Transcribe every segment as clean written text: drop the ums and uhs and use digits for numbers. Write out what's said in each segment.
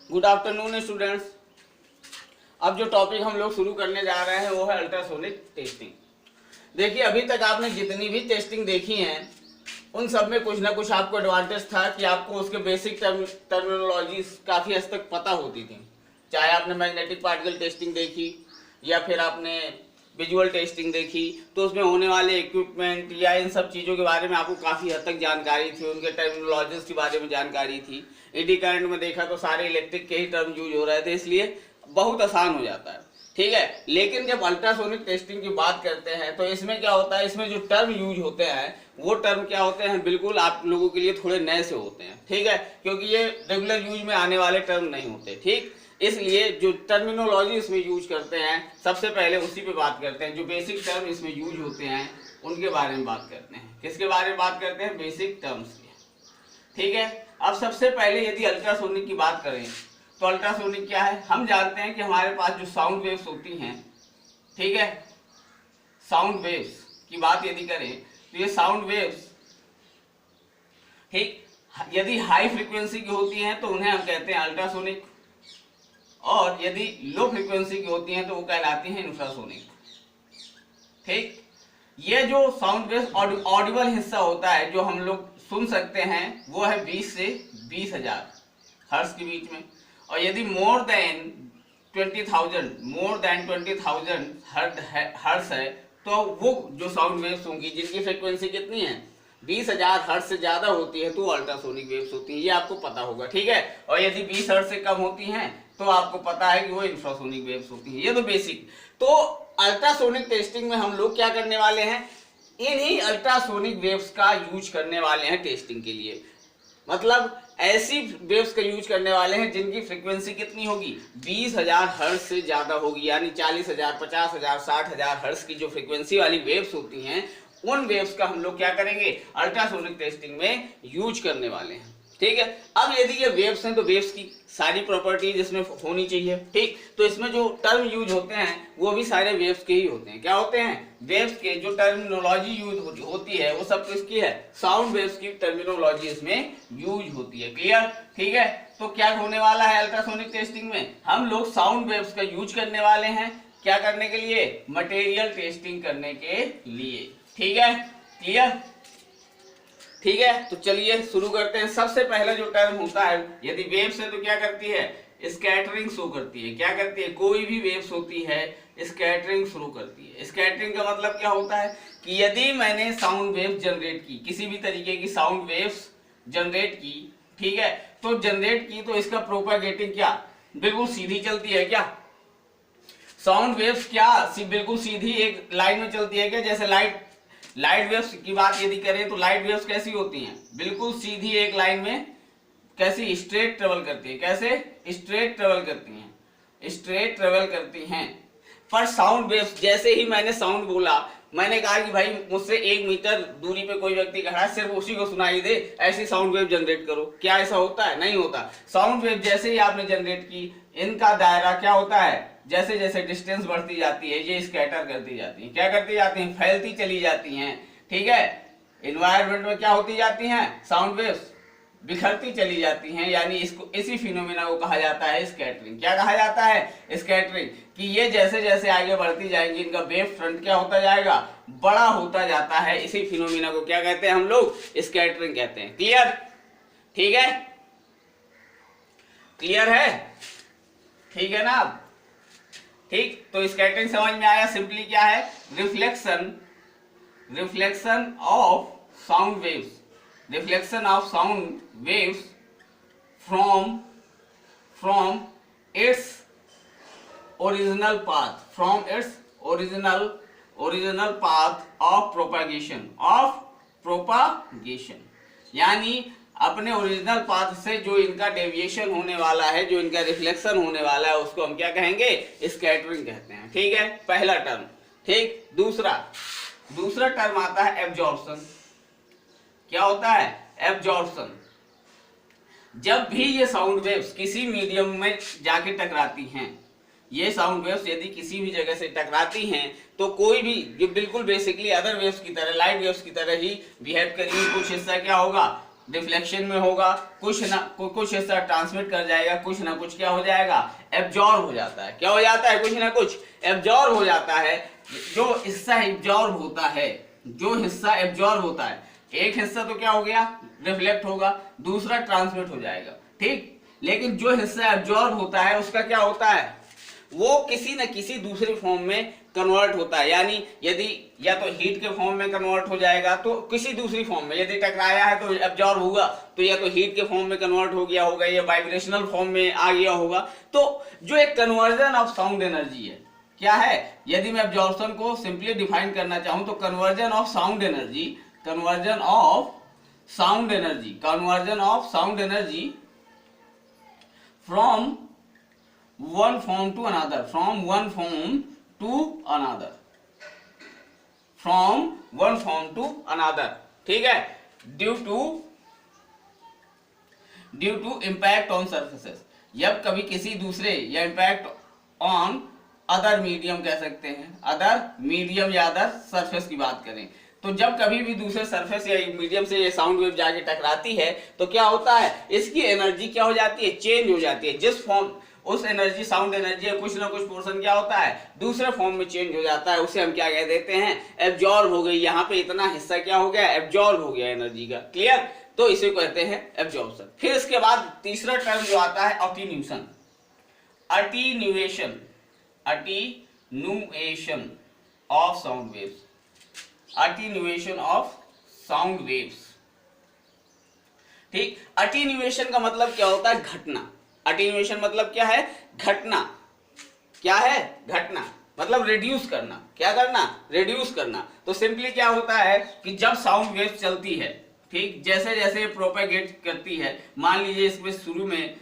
Good afternoon students. अब जो topic हम लोग शुरू करने जा रहे हैं वो है अल्ट्रासोनिक टेस्टिंग। देखिए, अभी तक आपने जितनी भी टेस्टिंग देखी हैं उन सब में कुछ ना कुछ आपको एडवांटेज था कि आपको उसके बेसिक टर्मिनोलॉजी काफ़ी हद तक पता होती थी। चाहे आपने मैग्नेटिक पार्टिकल टेस्टिंग देखी या फिर आपने विजुअल टेस्टिंग देखी, तो उसमें होने वाले इक्विपमेंट या इन सब चीज़ों के बारे में आपको काफ़ी हद तक जानकारी थी, उनके टर्मिनोलॉजीज के बारे में जानकारी थी। एडी करंट में देखा तो सारे इलेक्ट्रिक के ही टर्म यूज हो रहे थे, इसलिए बहुत आसान हो जाता है। ठीक है, लेकिन जब अल्ट्रासोनिक टेस्टिंग की बात करते हैं तो इसमें क्या होता है, इसमें जो टर्म यूज होते हैं वो टर्म क्या होते हैं, बिल्कुल आप लोगों के लिए थोड़े नए से होते हैं। ठीक है, क्योंकि ये रेगुलर यूज में आने वाले टर्म नहीं होते। ठीक, इसलिए जो टर्मिनोलॉजी इसमें यूज करते हैं सबसे पहले उसी पे बात करते हैं। जो बेसिक टर्म इसमें यूज होते हैं उनके बारे में बात करते हैं। किसके बारे में बात करते हैं? बेसिक टर्म्स के। ठीक है, अब सबसे पहले यदि अल्ट्रासोनिक की बात करें तो अल्ट्रासोनिक क्या है? हम जानते हैं कि हमारे पास जो साउंड वेव्स होती हैं, ठीक है, साउंड वेव्स की बात यदि करें तो ये साउंड वेव्स, ठीक, यदि हाई फ्रीक्वेंसी की होती हैं तो उन्हें हम कहते हैं अल्ट्रासोनिक, और यदि लो फ्रीक्वेंसी की होती हैं तो वो कहलाती हैं इंफ्रासोनिक। ठीक, ये जो साउंड वेव्स ऑडिबल हिस्सा होता है जो हम लोग सुन सकते हैं वो है 20 से 20,000 हर्ट्ज के बीच में, और यदि मोर देन 20,000 हर्ट्ज है तो वो जो साउंड वेव्स होंगी जिनकी फ्रीक्वेंसी कितनी है, 20,000 हर्ट्ज से ज्यादा होती है तो अल्ट्रासोनिक वेव्स होती है। ये आपको पता होगा। ठीक है, और यदि 20 हर्ट्ज से कम होती हैं तो आपको पता है कि वो इंफ्रासोनिक वेव्स होती हैं। ये तो बेसिक। तो अल्ट्रासोनिक टेस्टिंग में हम लोग क्या करने वाले हैं, इन्हीं अल्ट्रासोनिक वेव्स का यूज करने वाले हैं टेस्टिंग के लिए। मतलब ऐसी वेव्स का यूज करने वाले हैं जिनकी फ्रीक्वेंसी कितनी होगी, 20,000 हर्ट्ज से ज्यादा होगी, यानी 40,000, 50,000, 60,000 हर्ट्ज की जो फ्रीक्वेंसी वाली वेव्स होती हैं उन वेव्स का हम लोग क्या करेंगे, अल्ट्रासोनिक टेस्टिंग में यूज करने वाले हैं। ठीक है, अब यदि ये वेव्स हैं तो वेव्स की सारी प्रॉपर्टीज इसमें होनी चाहिए। ठीक, तो इसमें जो टर्म यूज होते हैं वो भी सारे वेव्स के ही होते हैं। क्या होते हैं? वेव्स के। जो टर्मिनोलॉजी यूज होती है वो सब किसकी है? साउंड वेव्स की टर्मिनोलॉजी इसमें यूज होती है। क्लियर? ठीक है, तो क्या होने वाला है अल्ट्रासोनिक टेस्टिंग में, हम लोग साउंड वेव्स का यूज करने वाले हैं। क्या करने के लिए? मटेरियल टेस्टिंग करने के लिए। ठीक है, क्लियर? ठीक है, तो चलिए शुरू करते हैं। सबसे पहला जो टर्म होता है, यदि वेव्स है तो क्या करती है, स्कैटरिंग शो करती है। क्या करती है? कोई भी वेव्स होती है स्कैटरिंग शुरू करती है। स्कैटरिंग का मतलब क्या होता है कि यदि मैंने साउंड वेव जनरेट की, किसी भी तरीके की साउंड वेव्स जनरेट की, ठीक है, तो जनरेट की तो इसका प्रोपागेटिंग क्या बिल्कुल सीधी चलती है क्या? साउंड वेव्स क्या बिल्कुल सीधी एक लाइन में चलती है क्या? जैसे लाइट वेव्स की बात यदि करें तो लाइट वेव्स कैसी होती हैं, बिल्कुल सीधी एक लाइन में, कैसी? स्ट्रेट ट्रेवल करती है। कैसे? स्ट्रेट ट्रेवल करती हैं, स्ट्रेट ट्रेवल करती हैं। पर साउंड वेव्स, जैसे ही मैंने साउंड बोला, मैंने कहा कि भाई मुझसे 1 मीटर दूरी पे कोई व्यक्ति खड़ा है, सिर्फ उसी को सुनाई दे ऐसी साउंड वेव जनरेट करो। क्या ऐसा होता है? नहीं होता। साउंड वेव जैसे ही आपने जनरेट की, इनका दायरा क्या होता है, जैसे जैसे डिस्टेंस बढ़ती जाती है ये स्कैटर करती जाती है। क्या करती जाती हैं? फैलती चली जाती हैं। ठीक है, एनवायरनमेंट में क्या होती जाती हैं, साउंड वेव्स बिखरती चली जाती हैं, यानी इसको, इसी फिनोमेना को कहा जाता है स्कैटरिंग। क्या कहा जाता है? स्कैटरिंग। कि ये जैसे जैसे आगे बढ़ती जाएंगी इनका वेव फ्रंट क्या होता जाएगा, बड़ा होता जाता है। इसी फिनोमेना को क्या कहते हैं हम लोग? स्कैटरिंग कहते हैं। क्लियर? ठीक है, क्लियर है? ठीक है ना? ठीक, तो स्कैटरिंग समझ में आया। सिंपली क्या है? Reflection of sound waves, reflection of sound waves from its original path, from its original path of propagation, यानी अपने ओरिजिनल पाथ से जो इनका डेविएशन होने वाला है, जो इनका रिफ्लेक्शन होने वाला है, उसको हम क्या कहेंगे? स्कैटरिंग कहते हैं। ठीक है, पहला टर्म। ठीक, दूसरा टर्म आता है एब्जॉर्प्शन। क्या होता है? एब्जॉर्प्शन। जब भी ये साउंड वेव्स किसी मीडियम में जाके टकराती हैं, ये साउंड वेव्स यदि किसी भी जगह से टकराती हैं तो कोई भी, ये बिल्कुल बेसिकली अदर वेव्स की तरह, लाइट वेव्स की तरह ही बिहेव करेंगी। कुछ हिस्सा क्या होगा, रिफ्लेक्शन में होगा, कुछ हिस्सा ट्रांसमिट कर जाएगा, कुछ ना कुछ क्या हो जाएगा, एब्जॉर्ब हो जाता है। क्या हो जाता है, कुछ ना कुछ एब्जॉर्ब हो जाता है। जो हिस्सा एब्जॉर्ब होता है, जो हिस्सा एब्जॉर्ब होता है, एक हिस्सा तो क्या हो गया, रिफ्लेक्ट होगा, दूसरा ट्रांसमिट हो जाएगा, ठीक। लेकिन जो हिस्सा एब्जॉर्ब होता है उसका क्या होता है, वो किसी न किसी दूसरे फॉर्म में कन्वर्ट होता है। यानी यदि या तो हीट के फॉर्म में कन्वर्ट हो जाएगा, तो किसी दूसरी फॉर्म में, यदि टकराया है तो एब्जॉर्ब होगा, तो या तो हीट के फॉर्म में कन्वर्ट हो गया होगा या वाइब्रेशनल फॉर्म में आ गया होगा। तो जो एक कन्वर्जन ऑफ साउंड एनर्जी है, क्या है, यदि मैं एब्जॉर्प्शन को सिंपली डिफाइन करना चाहूं तो conversion of sound energy, conversion of sound energy, conversion of sound energy from one form to another, from one form to another, from one form to another, ठीक है, due to impact on surfaces, जब कभी किसी दूसरे या impact on other medium कह सकते हैं, अदर मीडियम या अदर सरफेस की बात करें, तो जब कभी भी दूसरे सरफेस या मीडियम से ये साउंड वेव जाके टकराती है तो क्या होता है, इसकी एनर्जी क्या हो जाती है, चेंज हो जाती है। जिस फॉर्म उस एनर्जी, साउंड एनर्जी का कुछ ना कुछ पोर्शन क्या होता है, दूसरे फॉर्म में चेंज हो जाता है, उसे हम क्या कह देते हैं, एब्जॉर्ब हो गई। यहाँ पे इतना हिस्सा क्या हो गया, एब्जॉर्ब हो गया एनर्जी का, क्लियर। तो इसे कहते हैं एब्जॉर्प्शन। फिर इसके बाद तीसरा टर्म जो आता है attenuation, attenuation, attenuation of sound waves, attenuation of sound waves, ठीक। अटेन्यूएशन का मतलब क्या होता है, घटना। अटेन्यूएशन मतलब क्या है, घटना। क्या है, घटना मतलब रिड्यूस करना। क्या करना, रिड्यूस करना। तो सिंपली क्या होता है कि जब साउंड वेव चलती है, ठीक, जैसे जैसे प्रोपेगेट करती है, मान लीजिए इसमें शुरू में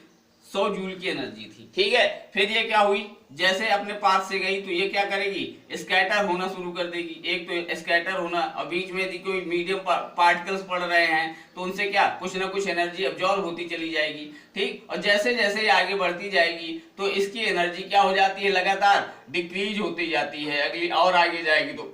100 जूल की एनर्जी थी, ठीक है, फिर ये क्या हुई, जैसे अपने पास से गई तो ये क्या करेगी, स्कैटर होना शुरू कर देगी। एक तो स्कैटर होना, और बीच में यदि कोई मीडियम पार्टिकल्स पड़ रहे हैं तो उनसे क्या कुछ ना कुछ एनर्जी अब्जॉर्ब होती चली जाएगी, ठीक। और जैसे जैसे ये आगे बढ़ती जाएगी तो इसकी एनर्जी क्या हो जाती है, लगातार डिक्रीज होती जाती है, अगली और आगे जाएगी तो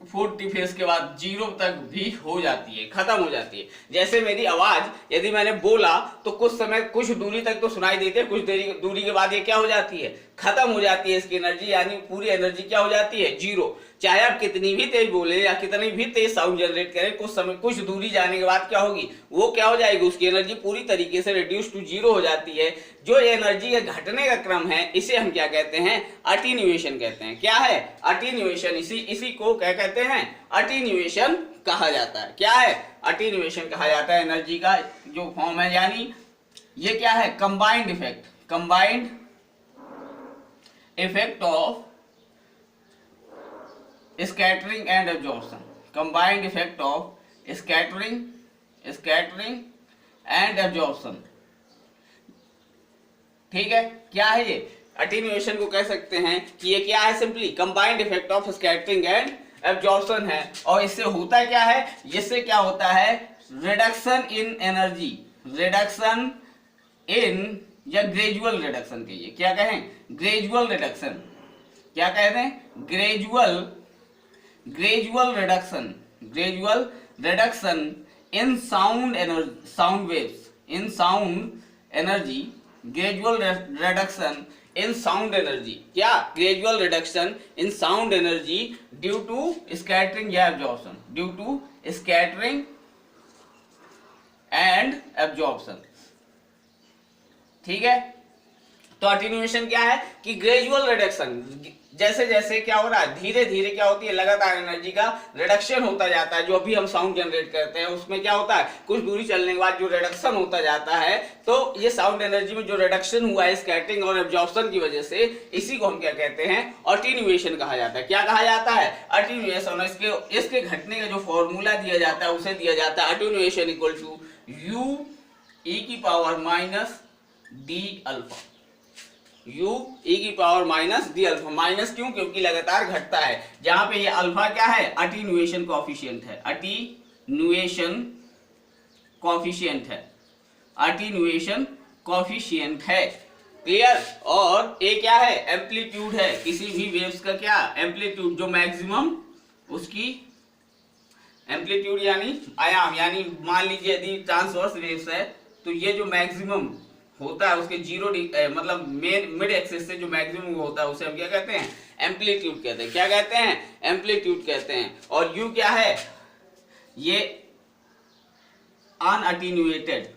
40 फेज के बाद 0 तक भी हो जाती है, खत्म हो जाती है। जैसे मेरी आवाज यदि मैंने बोला तो कुछ समय, कुछ दूरी तक तो सुनाई देती है, कुछ दूरी के बाद ये क्या हो जाती है, खत्म हो जाती है इसकी एनर्जी, यानी पूरी एनर्जी क्या हो जाती है, 0। चाहे आप कितनी भी तेज बोले या कितनी भी तेज साउंड जनरेट करें, कुछ समय, कुछ दूरी जाने के बाद क्या होगी, वो क्या हो जाएगी, उसकी एनर्जी पूरी तरीके से रिड्यूस टू 0 हो जाती है। जो एनर्जी का घटने का क्रम है, इसे हम क्या कहते हैं, अटेन्यूएशन कहते हैं। क्या है, अटेन्यूएशन। इसी को क्या कहते हैं, अटेन्यूएशन कहा जाता है। क्या है, अटेन्यूएशन कहा जाता है एनर्जी का जो फॉर्म है। यानी ये क्या है, combined effect, combined effect of scattering and absorption, combined effect of scattering and absorption, ठीक है। क्या है ये, अटेन्यूएशन को कह सकते हैं कि ये क्या है, simply combined effect of scattering and absorption है। और इससे होता क्या है, इससे क्या होता है, reduction in energy, reduction in, या ग्रेजुअल रिडक्शन कहिए, क्या कहें, ग्रेजुअल रिडक्शन, क्या कहते हैं, gradual reduction in sound energy, sound waves, in sound energy, gradual reduction in sound energy. क्या, gradual reduction in sound energy due to scattering या absorption, due to scattering and absorption, ठीक है। तो attenuation क्या है कि ग्रेजुअल रिडक्शन, जैसे जैसे क्या हो रहा है, धीरे धीरे क्या होती है, लगातार एनर्जी का रिडक्शन होता जाता है। जो अभी हम साउंड जनरेट करते हैं उसमें क्या होता है, कुछ दूरी चलने के बाद जो रिडक्शन होता जाता है, तो ये साउंड एनर्जी में जो रिडक्शन हुआ है स्कैटरिंग और एब्जॉर्प्शन की वजह से, इसी को हम क्या कहते हैं, अटेन्यूएशन कहा जाता है। क्या कहा जाता है, अटेन्यूएशन। इसके घटने का जो फॉर्मूला दिया जाता है उसे दिया जाता है attenuation equal to u e की power minus D alpha, u e की power minus D alpha. Minus क्यों, क्योंकि लगातार घटता है। जहां पे ये अल्फा क्या है, अटेन्यूएशन कोएफिशिएंट है, अटेन्यूएशन कोएफिशिएंट है, अटेन्यूएशन कोएफिशिएंट है, क्लियर। और ये क्या है, एम्पलीट्यूड है किसी भी वेव्स का, क्या, एम्पलीट्यूड, जो मैक्सिमम उसकी एम्पलीट्यूड यानी आयाम, यानी मान लीजिए यदि ट्रांसवर्स वेव्स है तो ये जो मैक्सिमम होता है उसके जीरो मतलब मेन मिड एक्सिस से जो मैक्सिमम होता है उसे हम क्या कहते हैं, एम्पलीट्यूड कहते हैं। क्या कहते हैं, एम्पलीट्यूड कहते हैं। और यू क्या है, ये अनअटेन्यूएटेड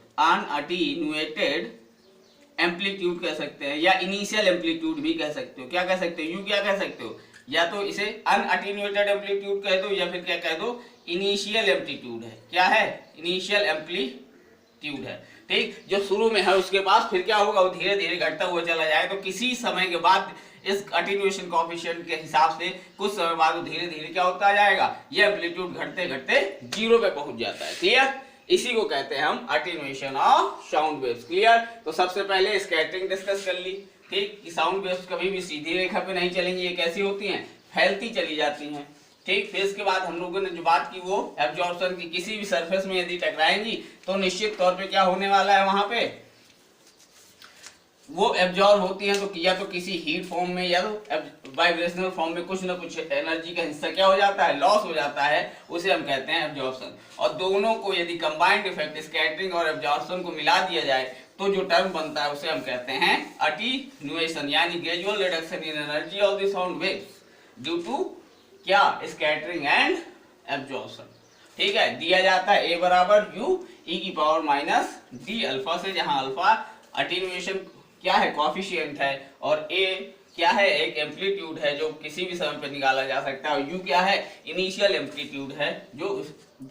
एम्पलीट्यूड कह सकते हैं, या इनिशियल एम्पलीट्यूड भी कह सकते हो। क्या कह सकते हो, यू क्या कह सकते हो, या तो इसे अनअटेन्यूएटेड एम्पलीट्यूड कह दो या फिर क्या कह दो, इनिशियल एम्पलीट्यूड है। क्या है, इनिशियल एम्पलीट्यूड है। ठीक, जो शुरू में है उसके पास फिर क्या होगा, वो धीरे धीरे घटता हुआ चला जाए, तो किसी समय के बाद इस अटेन्यूएशन कोएफिशिएंट के हिसाब से कुछ समय बाद वो धीरे धीरे क्या होता जाएगा, ये एम्पलीट्यूड घटते घटते जीरो पे पहुंच जाता है। क्लियर, इसी को कहते हैं हम attenuation of sound waves. Clear, तो सबसे पहले स्कैटरिंग डिस्कस कर ली। ठीक, कि साउंड वेव्स कभी भी सीधी रेखा पे नहीं चलेंगी, ये कैसी होती हैं, फैलती चली जाती हैं। ठीक, फिर इसके बाद हम लोगों ने जो बात की वो एब्जॉर्प्शन की, किसी भी सरफेस में यदि टकराएंगी तो निश्चित तौर पे क्या होने वाला है, वहां पे वो एब्जॉर्ब होती हैं तो या तो किसी हीट फॉर्म में या तो वाइब्रेशनल फॉर्म में कुछ ना कुछ एनर्जी का हिस्सा क्या हो जाता है, लॉस हो जाता है, उसे हम कहते हैं एब्जॉर्प्शन। और दोनों को यदि कंबाइंड इफेक्ट स्कैटरिंग और एब्जॉर्प्शन को मिला दिया जाए तो जो टर्म बनता है उसे हम कहते हैं अटेन्यूएशन, यानी gradual reduction in energy of the sound waves due to क्या, स्कैटरिंग एंड एब्जॉर्प्शन। ठीक है, दिया जाता है a बराबर u e की पावर माइनस d अल्फा से, जहां अल्फा अटेन्यूएशन क्या है, कोएफिशिएंट है, और a क्या है, एक एम्पलीट्यूड है जो किसी भी समय पे निकाला जा सकता है, और u क्या है, इनिशियल एम्पलीट्यूड है जो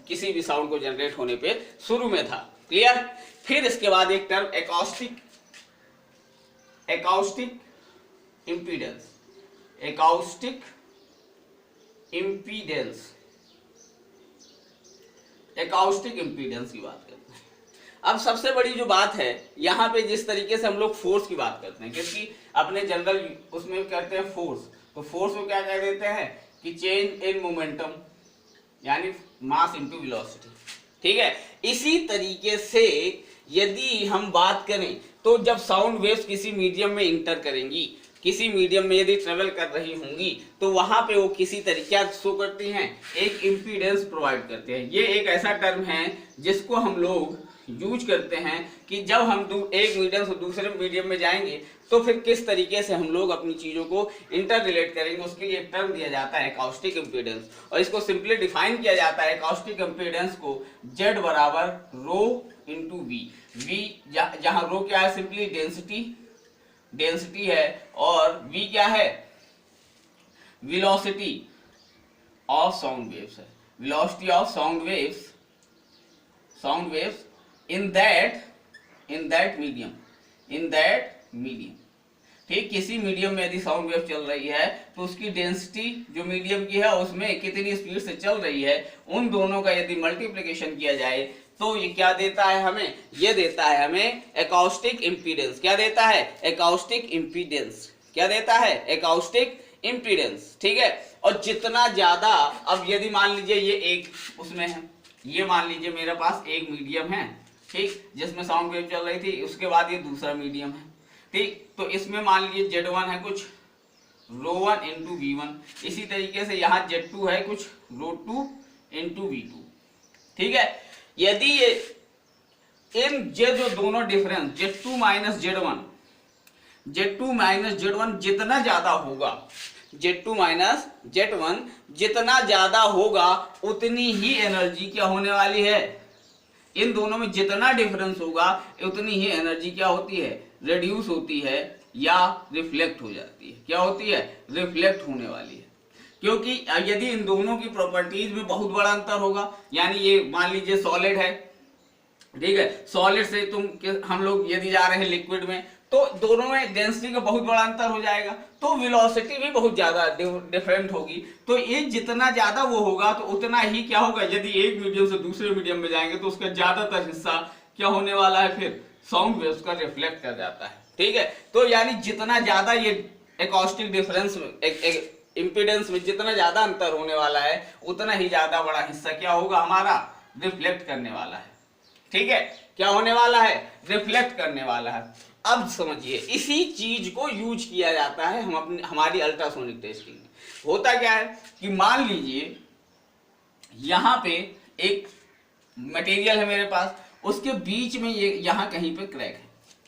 किसी भी साउंड को जनरेट होने पे शुरू में था। क्लियर, फिर इसके बाद एक term acoustic impedance, acoustic impedance की बात करते हैं। अब सबसे बड़ी जो बात है यहाँ पे, जिस तरीके से हम लोग फोर्स की बात करते हैं, क्योंकि अपने जनरल उसमें करते हैं फोर्स, तो फोर्स को क्या कह देते हैं कि चेंज इन मोमेंटम, यानी मास इनटू वेलोसिटी। ठीक है, इसी तरीके से यदि हम बात करें तो जब साउंड वेव्स किसी मीडियम में इंटर करेंगी, किसी मीडियम में यदि ट्रेवल कर रही होंगी तो वहां पे वो किसी तरीके शो करती हैं, एक इम्पीडेंस प्रोवाइड करते हैं। ये एक ऐसा टर्म है जिसको हम लोग यूज करते हैं कि जब हम एक मीडियम से दूसरे मीडियम में जाएंगे तो फिर किस तरीके से हम लोग अपनी चीजों को इंटर रिलेट करेंगे, उसके लिए एक टर्म दिया जाता है एकॉस्टिक इम्पीडेंस। और इसको सिंपली डिफाइन किया जाता है एकॉस्टिक इम्पीडेंस को Z बराबर रो इंटू वी, जहां रो क्या है, सिंपली डेंसिटी है, और v क्या है, वेलोसिटी ऑफ साउंड वेव्स है, velocity of sound waves in that medium. ठीक, किसी मीडियम में यदि साउंड वेव चल रही है तो उसकी डेंसिटी जो मीडियम की है उसमें कितनी स्पीड से चल रही है, उन दोनों का यदि मल्टीप्लिकेशन किया जाए तो ये क्या देता है हमें, ये देता है हमें एकॉस्टिक इम्पीडेंस। क्या देता है, एकॉस्टिक इम्पीडेंस। क्या देता है, एकॉस्टिक इम्पीडेंस। ठीक है, और जितना ज्यादा, अब यदि मान लीजिए ये एक उसमें है, ये मान लीजिए मेरे पास एक मीडियम है, ठीक, जिसमें साउंड वेव चल रही थी, उसके बाद ये दूसरा मीडियम है। ठीक, तो इसमें मान लीजिए Z1 है कुछ ρ1 इंटू V1, इसी तरीके से यहाँ Z2 है कुछ ρ2 इंटू V2। ठीक है, यदि ये इन जो दोनों डिफरेंस Z2 माइनस Z1 जितना ज्यादा होगा, Z2 माइनस Z1 जितना ज्यादा होगा उतनी ही एनर्जी क्या होने वाली है, इन दोनों में जितना डिफरेंस होगा उतनी ही एनर्जी क्या होती है, रिड्यूस होती है या रिफ्लेक्ट हो जाती है। क्या होती है, रिफ्लेक्ट होने वाली है, क्योंकि यदि इन दोनों की प्रॉपर्टीज में बहुत बड़ा अंतर होगा, यानी ये मान लीजिए सॉलिड है, ठीक है, सॉलिड से हम लोग यदि जा रहे हैं लिक्विड में तो दोनों में डेंसिटी का बहुत बड़ा अंतर हो जाएगा, तो वेलोसिटी भी बहुत ज्यादा डिफरेंट होगी। तो ये जितना ज्यादा वो होगा तो उतना ही क्या होगा, यदि एक मीडियम से दूसरे मीडियम में जाएंगे तो उसका ज्यादातर हिस्सा क्या होने वाला है, फिर साउंड वेव्स का रिफ्लेक्ट कर जाता है। ठीक है, तो यानी जितना ज्यादा ये एकॉस्टिक डिफरेंस में इम्पीडेंस में जितना ज्यादा अंतर होने वाला है उतना ही ज्यादा बड़ा हिस्सा क्या होगा, हमारा रिफ्लेक्ट करने वाला है। ठीक है, क्या होने वाला है, रिफ्लेक्ट करने वाला है। अब समझिए, इसी चीज को यूज किया जाता है हमारी अल्ट्रासोनिक टेस्टिंग में। होता क्या है कि मान लीजिए यहाँ पे एक मटेरियल है मेरे पास, उसके बीच में ये यहाँ कहीं पे क्रैक है,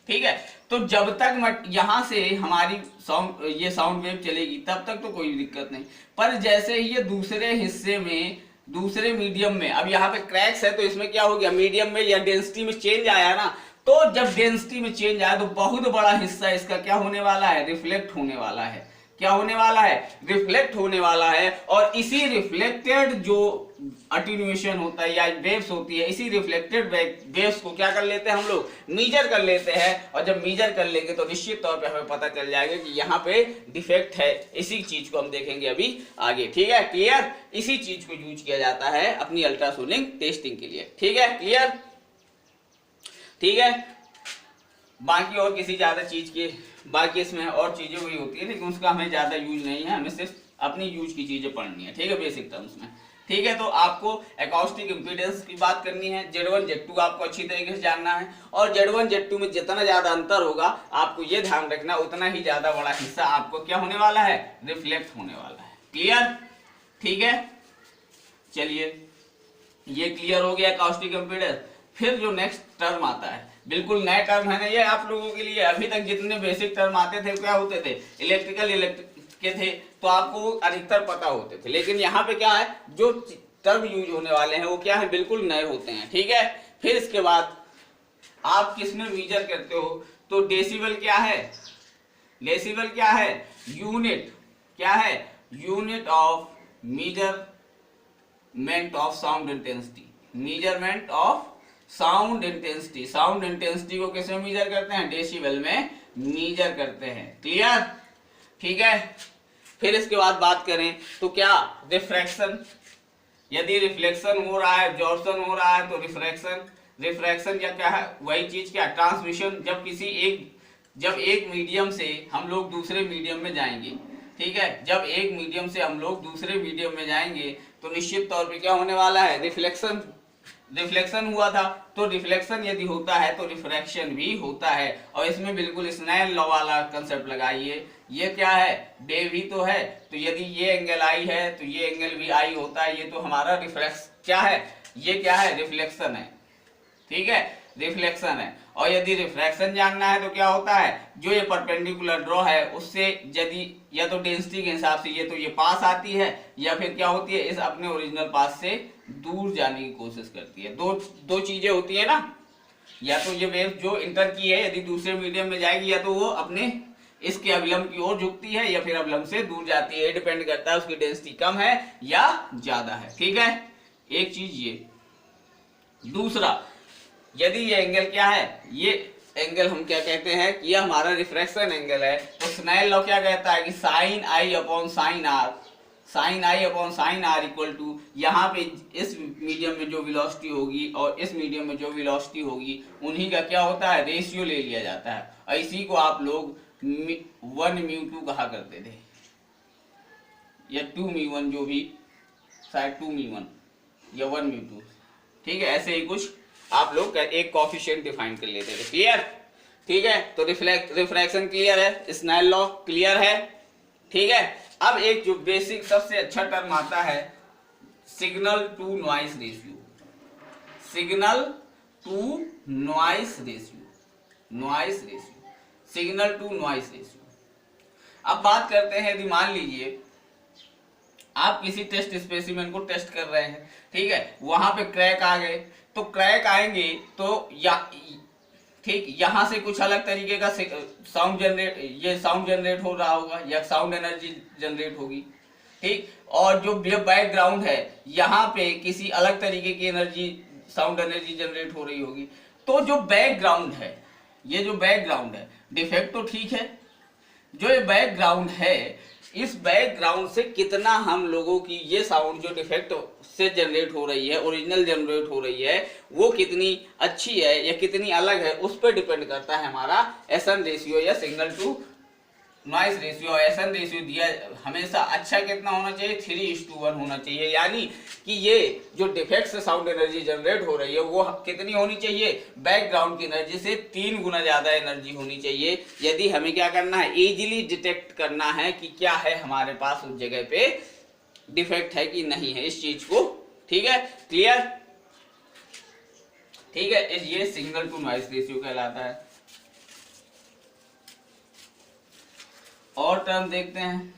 ठीक है। तो जब तक यहाँ से हमारी ये साउंड वेव चलेगी तब तक तो कोई दिक्कत नहीं, पर जैसे ही ये दूसरे हिस्से में, दूसरे मीडियम में, अब यहाँ पे क्रैक्स है तो इसमें क्या हो गया, मीडियम में या डेंसिटी में चेंज आया ना, तो जब डेंसिटी में चेंज आया तो बहुत बड़ा हिस्सा इसका क्या होने वाला है, रिफ्लेक्ट होने वाला है। क्या होने वाला है, रिफ्लेक्ट होने वाला है। और इसी रिफ्लेक्टेड जो अटेन्यूएशन होता है या वेव्स होती है, इसी रिफ्लेक्टेड वेव्स को क्या कर लेते हैं हम लोग, मीजर कर लेते हैं। और जब मीजर कर लेंगे तो निश्चित तौर पे हमें पता चल जाएगा कि यहाँ पे डिफेक्ट है। इसी चीज को हम देखेंगे अभी आगे, ठीक है, क्लियर। इसी चीज को यूज किया जाता है अपनी अल्ट्रासोनिक टेस्टिंग के लिए, ठीक है, क्लियर, ठीक है। बाकी और किसी ज्यादा चीज की, बाकी इसमें और चीजें हुई होती है लेकिन उसका हमें ज्यादा यूज नहीं है, हमें सिर्फ अपनी यूज की चीजें पढ़नी है, ठीक है, बेसिक टर्म्स में, ठीक है। तो आपको अकॉस्टिक इंपीडेंस की बात करनी है, Z1 Z2 आपको अच्छी तरीके से जानना है। और Z1 Z2 में जितना ज्यादा अंतर होगा आपको ये ध्यान रखना, उतना ही ज्यादा बड़ा हिस्सा आपको क्या होने वाला है, रिफ्लेक्ट होने वाला है, क्लियर, ठीक है। चलिए ये क्लियर हो गया अकॉस्टिक इंपीडेंस। फिर जो नेक्स्ट टर्म आता है, बिल्कुल नए टर्म है ना ये आप लोगों के लिए, अभी तक जितने बेसिक टर्म आते थे क्या होते थे, इलेक्ट्रिक के थे तो आपको अधिकतर पता होते थे, लेकिन यहाँ पे क्या है, जो टर्म यूज होने वाले हैं वो क्या है, बिल्कुल नए होते हैं, ठीक है। फिर इसके बाद आप किसमें मीजर करते हो, तो डेसिबल क्या है, डेसिबल क्या है, यूनिट क्या है, unit of measurement of sound intensity, measurement of sound intensity. Sound intensity को किसमें मीजर करते हैं, डेसिबल में मीजर करते हैं, क्लियर, ठीक है। फिर इसके बाद बात करें तो क्या, रिफ्रैक्शन, यदि रिफ्लेक्शन हो रहा है, एब्जॉर्प्शन हो रहा है तो रिफ्रैक्शन, रिफ्रैक्शन क्या है, वही चीज क्या, ट्रांसमिशन। जब एक मीडियम से हम लोग दूसरे मीडियम में जाएंगे, ठीक है, जब एक मीडियम से हम लोग दूसरे मीडियम में जाएंगे तो निश्चित तौर पे क्या होने वाला है, रिफ्लेक्शन, रिफ्लेक्शन हुआ था तो रिफ्लेक्शन यदि होता है तो रिफ्रैक्शन भी होता है। और इसमें बिल्कुल स्नेल लॉ वाला कंसेप्ट लगाइए, ये क्या है, वेव ही तो है, तो यदि ये एंगल आई है तो ये एंगल भी आई होता है, ये तो हमारा रिफ्लेक्स क्या है, ये क्या है, रिफ्लेक्शन है, ठीक है, रिफ्लेक्शन है। और यदि रिफ्रैक्शन जानना है तो क्या होता है, जो ये परपेंडिकुलर ड्रॉ है उससे यदि या तो डेंसिटी के हिसाब से ये तो ये पास आती है, या फिर क्या होती है, इस अपने ओरिजिनल पास से दूर जाने की कोशिश करती है। दो चीजें होती है ना, या तो ये वेव जो इंटर की है यदि दूसरे मीडियम में जाएगी, या तो वो अपने इसके अवलंब की ओर झुकती है या फिर अवलंब से दूर जाती है, डिपेंड करता है उसकी डेंसिटी कम है या ज्यादा है, ठीक है, एक चीज ये। दूसरा, यदि ये एंगल क्या है, ये एंगल हम क्या कहते हैं कि यह हमारा रिफ्रैक्शन एंगल है, तो स्नेल लॉ क्या कहता है कि sine I upon sine R, sine I upon sine R equal to, यहाँ पे इस मीडियम में जो वेलोसिटी होगी और इस मीडियम में जो वेलोसिटी होगी उन्हीं का क्या होता है, रेशियो ले लिया जाता है। और इसी को आप लोग 1μ2 कहा करते थे, या 2μ1, जो भी, शायद 2μ1 या 1μ2, ठीक है, ऐसे ही कुछ आप लोग एक कोएफिशिएंट डिफाइन कर लेते थे, क्लियर, ठीक है। तो रिफ्रैक्शन क्लियर है, स्नेल लॉ क्लियर है, ठीक है। अब एक जो बेसिक सबसे अच्छा टर्म आता है, signal to noise ratio, signal to noise ratio, noise ratio, signal to noise ratio. अब बात करते हैं, यदि मान लीजिए आप किसी टेस्ट स्पेसिमेन को टेस्ट कर रहे हैं, ठीक है, वहां पे क्रैक आ गए, तो क्रैक आएंगे तो या ठीक यहां से कुछ अलग तरीके का साउंड जनरेट हो रहा होगा या साउंड एनर्जी जनरेट होगी, ठीक। और जो बैकग्राउंड है यहाँ पे किसी अलग तरीके की एनर्जी, साउंड एनर्जी जनरेट हो रही होगी। तो जो बैकग्राउंड है, ये जो बैकग्राउंड है, डिफेक्ट तो ठीक है, जो ये बैकग्राउंड है, इस बैकग्राउंड से कितना हम लोगों की ये साउंड जो डिफेक्ट से जनरेट हो रही है, ओरिजिनल जनरेट हो रही है, वो कितनी अच्छी है या कितनी अलग है, उस पर डिपेंड करता है हमारा एसन रेशियो या signal to noise ratio. SN ratio दिया हमेशा अच्छा कितना होना चाहिए, 3:1 होना चाहिए, यानी कि ये जो डिफेक्ट से साउंड एनर्जी जनरेट हो रही है वो कितनी होनी चाहिए, बैकग्राउंड की एनर्जी से 3 गुना ज्यादा एनर्जी होनी चाहिए, यदि हमें क्या करना है, इजीली डिटेक्ट करना है कि क्या है हमारे पास उस जगह पे डिफेक्ट है कि नहीं है, इस चीज को ठीक है, क्लियर? ठीक है, ये सिग्नल टू नॉइस रेशियो कहलाता है। और टर्म देखते हैं।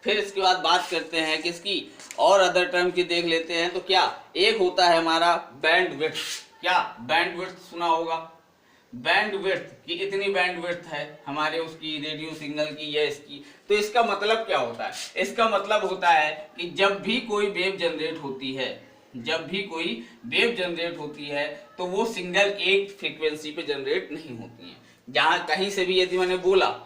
फिर इसके बाद बात करते हैं किसकी, और अदर टर्म की देख लेते हैं। तो क्या एक होता है हमारा बैंड विड्थ। क्या बैंड विड्थ सुना होगा? बैंड विड्थ की इतनी बैंड विड्थ है हमारे उसकी रेडियो सिग्नल की या इसकी। तो इसका मतलब क्या होता है? इसका मतलब होता है कि जब भी कोई वेव जनरेट होती है, जब भी कोई वेव जनरेट होती है तो वो सिंगल एक फ्रीक्वेंसी पे जनरेट नहीं होती है। जहां कहीं से भी यदि मैंने बोला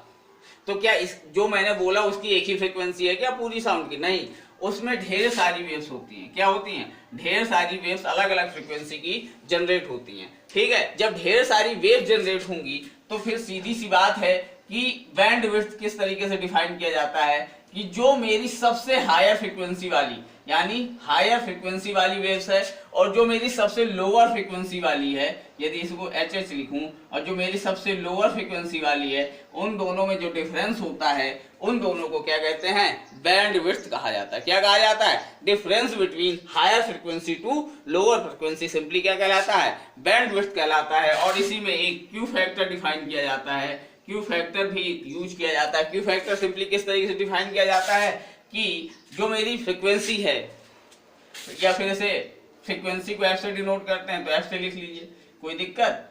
तो क्या इस जो मैंने बोला उसकी एक ही फ्रीक्वेंसी है क्या पूरी साउंड की? नहीं, उसमें ढेर सारी वेव्स होती हैं। क्या होती हैं? ढेर सारी वेव्स अलग अलग फ्रीक्वेंसी की जनरेट होती हैं। ठीक है, जब ढेर सारी वेव जनरेट होंगी तो फिर सीधी सी बात है कि बैंड विड्थ किस तरीके से डिफाइन किया जाता है कि जो मेरी सबसे हायर फ्रीक्वेंसी वाली, यानी हायर फ्रीक्वेंसी वाली वेव्स है, और जो मेरी सबसे लोअर फ्रीक्वेंसी वाली है, यदि इसको HH लिखूं, और जो मेरी सबसे लोअर फ्रीक्वेंसी वाली है, उन दोनों में जो डिफरेंस होता है उन दोनों को क्या कहते हैं? बैंड विड्थ कहा जाता है। क्या कहा जाता है? Difference between higher frequency to lower frequency simply क्या कहलाता है? बैंड विड्थ कहलाता है। और इसी में एक क्यू फैक्टर डिफाइन किया जाता है, क्यू फैक्टर भी यूज किया जाता है। क्यू फैक्टर सिंपली किस तरीके से डिफाइन किया जाता है कि जो मेरी फ्रीक्वेंसी है, या फिर से फ्रीक्वेंसी को एफ से डिनोट करते हैं तो एफ से लिख लीजिए, कोई दिक्कत?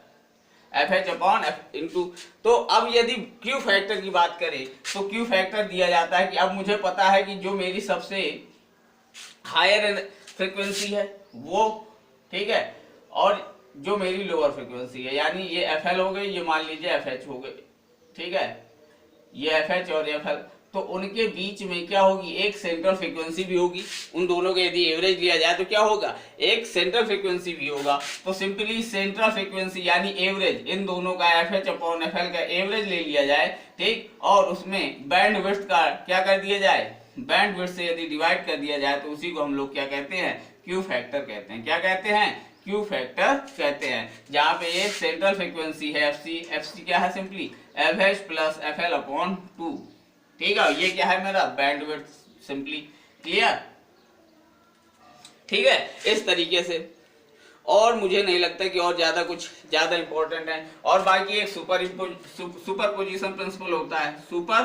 F H upon F into. तो अब यदि क्यू फैक्टर की बात करें तो क्यू फैक्टर दिया जाता है कि अब मुझे पता है कि जो मेरी सबसे हायर फ्रीक्वेंसी है वो, ठीक है, और जो मेरी लोअर फ्रीक्वेंसी है, यानी ये एफ एल हो गई, ये मान लीजिए एफ एच हो गई, ठीक है, ये एफ एच और एफ एल, तो उनके बीच में क्या होगी? एक सेंट्रल फ्रीक्वेंसी भी होगी। उन दोनों के यदि एवरेज लिया जाए तो क्या होगा? एक सेंट्रल फ्रीक्वेंसी भी होगा। तो सिंपली सेंट्रल फ्रीक्वेंसी यानी एवरेज, इन दोनों का F H upon F L का एवरेज ले लिया जाए, ठीक, और उसमें बैंड विड्थ का क्या कर दिया जाए? बैंड विड्थ से यदि डिवाइड कर दिया जाए तो उसी को हम लोग क्या कहते हैं? क्यू फैक्टर कहते हैं। क्या कहते हैं? क्यू फैक्टर कहते हैं। जहां पे ये सेंट्रल फ्रीक्वेंसी है एफ सी क्या है? Simply F H plus F L upon 2, ठीक है, ये क्या है मेरा? Band width simply. क्लियर? ठीक है, इस तरीके से। और मुझे नहीं लगता कि और ज्यादा कुछ ज्यादा इंपॉर्टेंट है। और बाकी एक सुपर पोजिशन प्रिंसिपल होता है। Super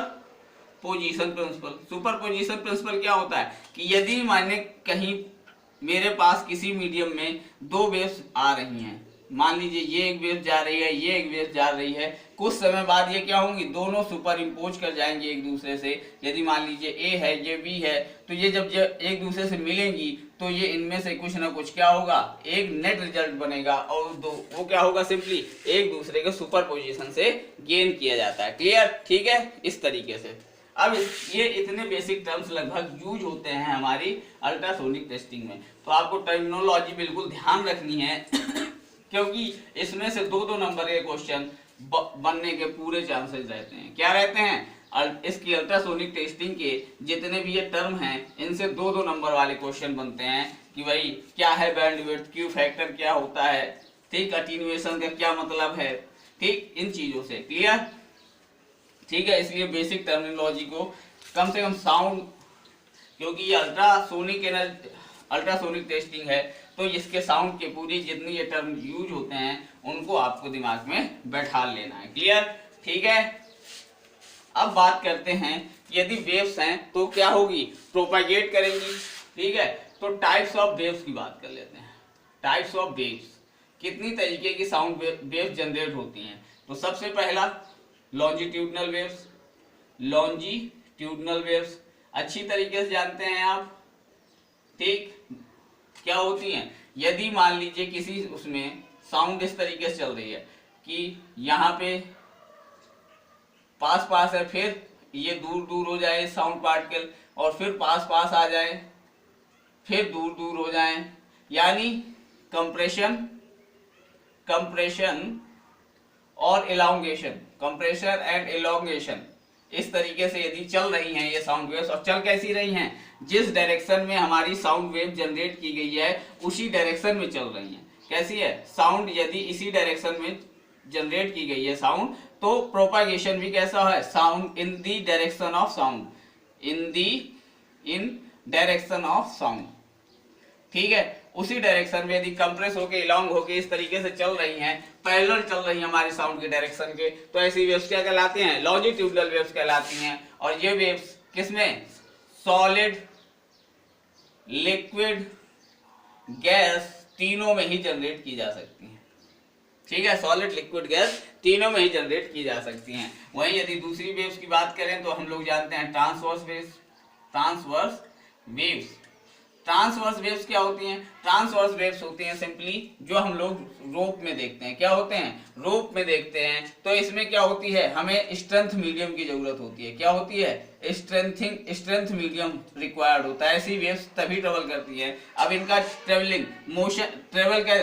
position principle. Superposition principle क्या होता है कि यदि माने कहीं मेरे पास किसी मीडियम में दो वेव्स आ रही हैं, मान लीजिए ये एक वेव जा रही है, ये एक वेव जा रही है, कुछ समय बाद ये क्या होंगी? दोनों सुपर इम्पोज कर जाएंगे एक दूसरे से। यदि मान लीजिए ए है, ये बी है, तो ये जब एक दूसरे से मिलेंगी तो ये इनमें से कुछ ना कुछ क्या होगा? एक नेट रिजल्ट बनेगा, और वो क्या होगा? सिंपली एक दूसरे के सुपर पोजिशन से गेन किया जाता है। क्लियर? ठीक है, इस तरीके से। अब ये इतने बेसिक टर्म्स लगभग यूज होते हैं हमारी अल्ट्रासोनिक टेस्टिंग में। तो आपको टर्मिनोलॉजी बिल्कुल ध्यान रखनी है क्योंकि इसमें से 2-2 नंबर के क्वेश्चन बनने के पूरे चांसेस रहते हैं। क्या रहते हैं? इसकी अल्ट्रासोनिक टेस्टिंग के जितने भी ये टर्म हैं इनसे 2-2 नंबर वाले क्वेश्चन बनते हैं कि भाई क्या है बैंड विड्थ, क्यू फैक्टर क्या होता है, ठीक, अटेन्युएशन का क्या मतलब है, ठीक, इन चीजों से। क्लियर? ठीक है, इसलिए बेसिक टर्मिनोलॉजी को कम से कम साउंड, क्योंकि ये अल्ट्रासोनिक टेस्टिंग है तो इसके साउंड के पूरी जितनी ये टर्म यूज होते हैं उनको आपको दिमाग में बैठा लेना है। क्लियर? ठीक है, अब बात करते हैं यदि वेव्स हैं तो क्या होगी? प्रोपागेट करेंगी। ठीक है, तो टाइप्स ऑफ वेव्स की बात कर लेते हैं। टाइप्स ऑफ वेव्स, कितनी तरीके की साउंड वेव्स जनरेट होती हैं? तो सबसे पहला लॉन्जिट्यूडनल वेव्स। लॉन्जिट्यूडनल वेव्स अच्छी तरीके से जानते हैं आप, ठीक, क्या होती हैं? यदि मान लीजिए किसी उसमें साउंड इस तरीके से चल रही है कि यहाँ पे पास पास है, फिर ये दूर दूर हो जाए साउंड पार्टिकल, और फिर पास पास आ जाए, फिर दूर दूर हो जाएं, यानी कंप्रेशन कंप्रेशन और इलांगेशन, कंप्रेशन एंड इलांगेशन, इस तरीके से यदि चल रही हैं ये साउंड वेव्स, और चल कैसी रही हैं, जिस डायरेक्शन में हमारी साउंड वेव जनरेट की गई है उसी डायरेक्शन में चल रही हैं। कैसी है साउंड, यदि इसी डायरेक्शन में जनरेट की गई है साउंड, तो प्रोपागेशन भी कैसा है, sound in the direction of sound, in direction of sound. ठीक है, उसी डायरेक्शन में यदि कंप्रेस होके इलॉन्ग होके इस तरीके से चल रही हैं, पैरेलल चल रही हैं हमारी साउंड के डायरेक्शन के, तो ऐसी वेव्स क्या कहलाती हैं, लॉन्जिट्यूडनल वेव्स कहलाती हैं। और ये वेव्स किसमें, सॉलिड, लिक्विड, गैस तीनों में ही जनरेट की जा सकती हैं। ठीक है, सॉलिड, लिक्विड, गैस तीनों में ही जनरेट की जा सकती हैं। वहीं यदि दूसरी वेव्स की बात करें तो हम लोग जानते हैं transverse waves. Transverse waves, transverse waves क्या होती हैं, ट्रांसवर्स वेव्स होती हैं सिंपली जो हम लोग रोप में देखते हैं। क्या होते हैं, रोप में देखते हैं। तो इसमें क्या होती है, हमें स्ट्रेंथ मीडियम की जरूरत होती है। क्या होती है, स्ट्रेंथ मीडियम रिक्वायर्ड होता है। ऐसी वेव्स तभी ट्रेवल करती है। अब इनका ट्रेवलिंग मोशन, ट्रेवल का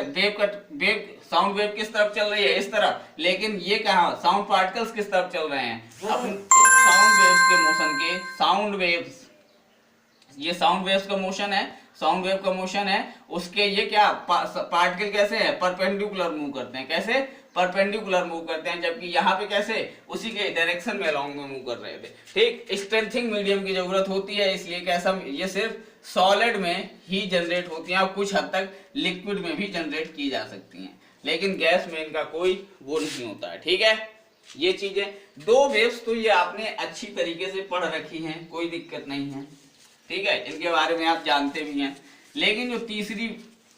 वेव साउंड वेव किस तरफ चल रही है, इस तरफ, लेकिन ये कहाँ, साउंड पार्टिकल्स किस तरफ चल रहे हैं। अब साउंड वेव्स के मोशन के, साउंड वेव्स, ये साउंड वेव्स का मोशन है, साउंड वेव का मोशन है, उसके ये क्या पार्टिकल कैसे है, परपेंडिकुलर मूव करते हैं। कैसे, परपेंडिकुलर मूव करते हैं, जबकि यहाँ पे कैसे, उसी के डायरेक्शन में अलोंग में मूव कर रहे थे। ठीक, स्ट्रेंथिंग मीडियम की जरूरत होती है, इसलिए कैसा, ये सिर्फ सॉलिड में ही जनरेट होती हैं और कुछ हद तक लिक्विड में भी जनरेट की जा सकती हैं, लेकिन गैस में इनका कोई वो नहीं होता है। ठीक है, ये चीजें, दो वेव्स तो ये आपने अच्छी तरीके से पढ़ रखी हैं, कोई दिक्कत नहीं है। ठीक है, इनके बारे में आप जानते भी हैं। लेकिन जो तीसरी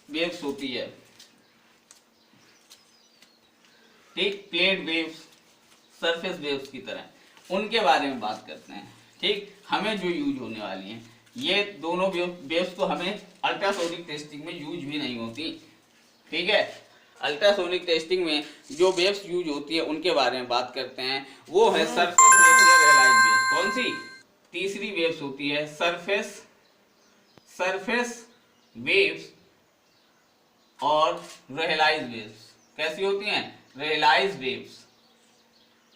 वेव्स होती है, ठीक, प्लेट वेव्स, सरफेस वेव्स की तरह, उनके बारे में बात करते हैं। ठीक, हमें जो यूज होने वाली हैं, ये दोनों वेव्स तो हमें अल्ट्रासोनिक टेस्टिंग में यूज भी नहीं होती। ठीक है, अल्ट्रासोनिक टेस्टिंग में जो वेव्स यूज होती है उनके बारे में बात करते हैं। वो है सरफेस वेव्स या रियलाइज वेव्स। कौन सी, तीसरी वेव्स होती है सरफेस वेव्स और रियलाइज वेव्स। कैसी होती हैं, रियलाइज वेव्स।